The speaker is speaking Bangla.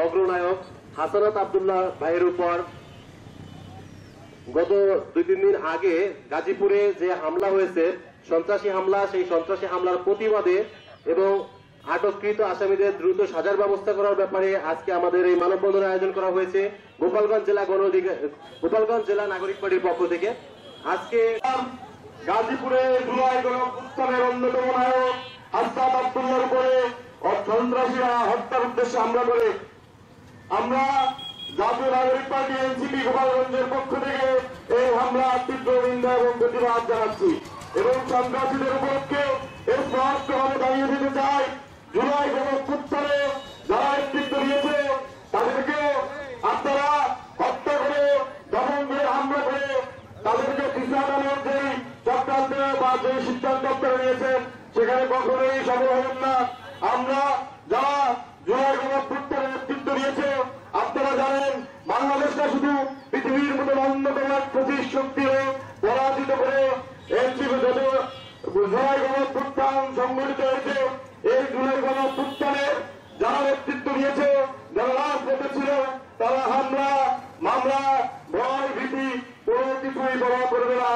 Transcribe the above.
অগ্রনায়ক হাসানাত আব্দুল্লাহ ভাইয়ের উপর গত 2-3 দিন আগে গাজীপুরে যে হামলা হয়েছে, সন্ত্রাসী হামলা, সেই সন্ত্রাসী হামলার প্রতিবাদে এবং আটককৃত আসামিদের দ্রুত সাজার ব্যবস্থা করার ব্যাপারে আজকে আমাদের এই মানববন্ধনের আয়োজন করা হয়েছে গোপালগঞ্জ জেলা নাগরিক পার্টির পক্ষ থেকে। আজকে গাজীপুরে জুলাই গণঅভ্যুত্থানের অন্যতম নায়ক হাসানাত আব্দুল্লাহর উপরে সন্ত্রাসীরা হত্যার উদ্দেশ্যে হামলা করে আমরা জাতীয় নাগরিক পার্টি এনসিপি গোপালগঞ্জের পক্ষ থেকে এই হামলার তীব্র নিন্দা এবং প্রতিবাদ জানাচ্ছি এবং সন্ত্রাসীদের উপলক্ষে এই স্পষ্টভাবে দাঁড়িয়ে দিতে চাই, জুলাই গণঅভ্যুত্থানে যারা নেতৃত্ব দিয়েছে তাদেরকে আপনারা হত্যা করে দমন করে হামলা করে তাদেরকে বিচারানোর যে চক্রান্ত বা যে সিদ্ধান্ত আপনারা নিয়েছেন সেখানে কখনোই সফল হবেন না। আমরা যারা জুলাই গণঅভ্যুত্থানে নেতৃত্ব দিয়েছে আপনারা জানেন বাংলাদেশটা শুধু পৃথিবীর মতো অন্যতম এক পঁচিশ শক্তিকে পরাজিত করে এনসিপি যত জুলাই গণঅভ্যুত্থান সংগঠিত হয়েছে, এই জুলাই গণঅভ্যুত্থানে যারা নেতৃত্ব দিয়েছে, যারা রাজপথে ছিল, তারা হামলা মামলা ভয় ভীতি কোনো কিছুই বলা করবে না।